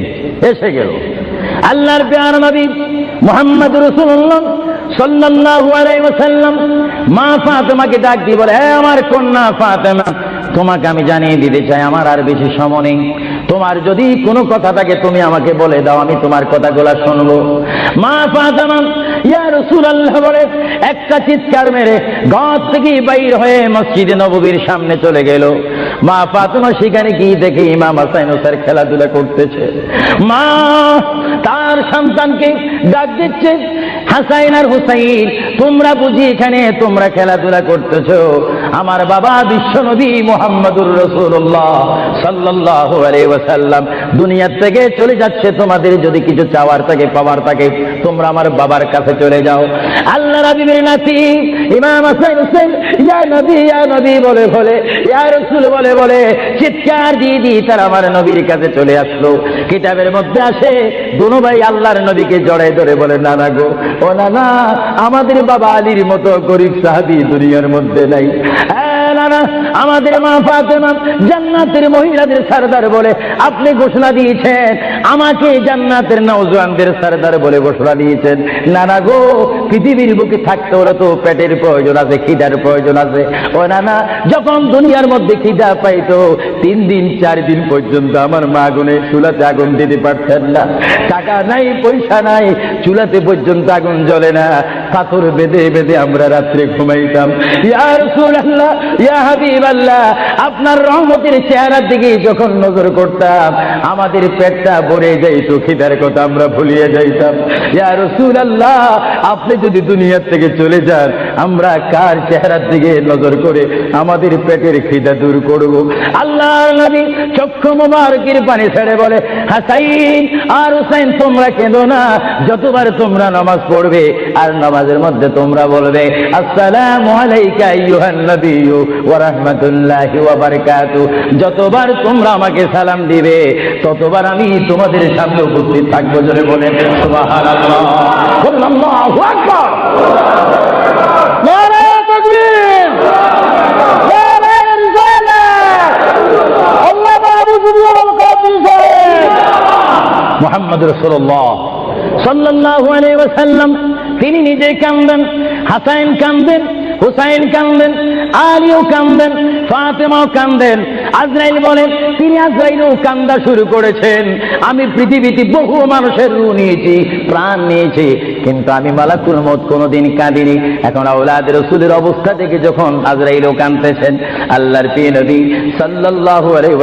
এসে গেল আল্লাহর প্রিয় নবী মুহাম্মদ রাসূলুল্লাহ সাল্লাল্লাহু আলাইহি ওয়াসাল্লাম। মা ফাতেমাকে ডাক দিয়ে বলে, হে আমার কন্যা ফাতেমা, তোমাকে আমি জানিয়ে দিতে চাই আমার আর বেশি সময় নেই। তোমার যদি কোনো কথা থাকে তুমি আমাকে বলে দাও, আমি তোমার কথাগুলো শুনবো। মা ফাতেমা ইয়া রাসূলুল্লাহ বলে একটা চিৎকার মেরে ঘর থেকে বাইর হয়ে মসজিদে নববীর সামনে চলে গেল। মা ফাতেমা সেখানে গিয়ে দেখে ইমাম হাসান হোসেন খেলাধুলা করতেছে। মা তার সন্তানকে ডাক দিচ্ছে, হাসান আর হুসাইন, তোমরা বুঝি এখানে তোমরা খেলাধুলা করতেছো? আমার বাবা বিশ্বনবী মুহাম্মদুর রাসূলুল্লাহ সাল্লাল্লাহু আলাইহি ওয়াসাল্লাম দুনিয়া থেকে চলে যাচ্ছে। তোমাদের যদি কিছু চাওয়ার থাকে, পাওয়ার থাকে, তোমরা আমার বাবার কাছে চলে যাও। আল্লাহ রাব্বুল নাতি ইমাম হাসান হোসেন ইয়া নবী বলে বলে, ইয়া রাসূল বলে বলে চিৎকার দিয়ে দিয়ে তারা আমার নবীর কাছে চলে আসলো। কিতাবের মধ্যে আসে দুনো ভাই আল্লাহর নবীকে জড়ায় ধরে বলে, নানা গো, ও নানা, আমাদের বাবা আলীর মতো গরিব সাহাবী দুনিয়ার মধ্যে নাই। নানা, আমাদের মা ফাতেমা জান্নাতের মহিলাদের সরদার বলে আপনি ঘোষণা দিয়েছেন, আমাকে জান্নাতের নওজওয়ানদের সরদার বলে ঘোষণা দিয়েছেন। নানা গো, পৃথিবীর বুকে থাকতে হলে তো পেটের প্রয়োজন আছে, খিদার প্রয়োজন আছে। ও নানা, যখন দুনিয়ার মধ্যে খিদা পাইতো 3 দিন 4 দিন পর্যন্ত আমার মা আগুনে চুলাতে আগুন দিতে পারতেন না। টাকা নাই, পয়সা নাই, চুলাতে পর্যন্ত আগুন জ্বলে না, পাথর বেঁধে বেঁধে আমরা রাত্রে ঘুমাইতাম। ইয়া রাসূলুল্লাহ, ইয়া হাবিব হাবিবাল্লাহ, আপনার রহমতের চেহারার দিকে যখন নজর করতাম আমাদের পেটটা ভরে যাইত, খিদার কথা আমরা ভুলিয়ে যাইতাম। ইয়া রাসূলুল্লাহ, আপনি যদি দুনিয়া থেকে চলে যান আমরা কার চেহারার দিকে নজর করে আমাদের পেটের খিদা দূর করব? আল্লাহর নবী চক্ষু মোবারকের পানি ছেড়ে বলে, হাসাইন আর হুসাইন তোমরা কেঁদো না, যতবার তোমরা নামাজ পড়বে আর নামাজের মধ্যে তোমরা বলবে আসসালামু আলাইকা আইয়ুহান নাবিয়্যু ওয়া রাহমাতুল্লাহি ওয়া বারাকাতুহু, যতবার তোমরা আমাকে সালাম দিবে ততবার আমি তোমাদের সামনে উপস্থিত থাকবো। জোরে বলেন সুবহানাল্লাহ, আল্লাহু আকবার, নারে তাকবীর, নারে রিসালাত, আল্লাহ মাহবুব ওয়াল কাদির। মুহাম্মদ রাসূলুল্লাহ সাল্লাল্লাহু আলাইহি ওয়াসাল্লাম তিনি নিজে কাঁদেন, হাসান কাঁদেন, হুসাইন কাঁদেন, আলীও কাঁদেন, ফাতেমাও কাঁদেন। আজরাইল বলেন তিনি আজরাইলও কান্দা শুরু করেছেন। আমি পৃথিবীতে বহু মানুষের রূহ নিয়েছি, প্রাণ নিয়েছি, কিন্তু আমি মালাকুল মউত কোনোদিন কাঁদিনি। এখন আওলাদ রাসূলের অবস্থা দেখে যখন আজরাইলও কাঁদতেছেন, আল্লাহর প্রিয় নবী সাল্লাল্লাহু আলাইহি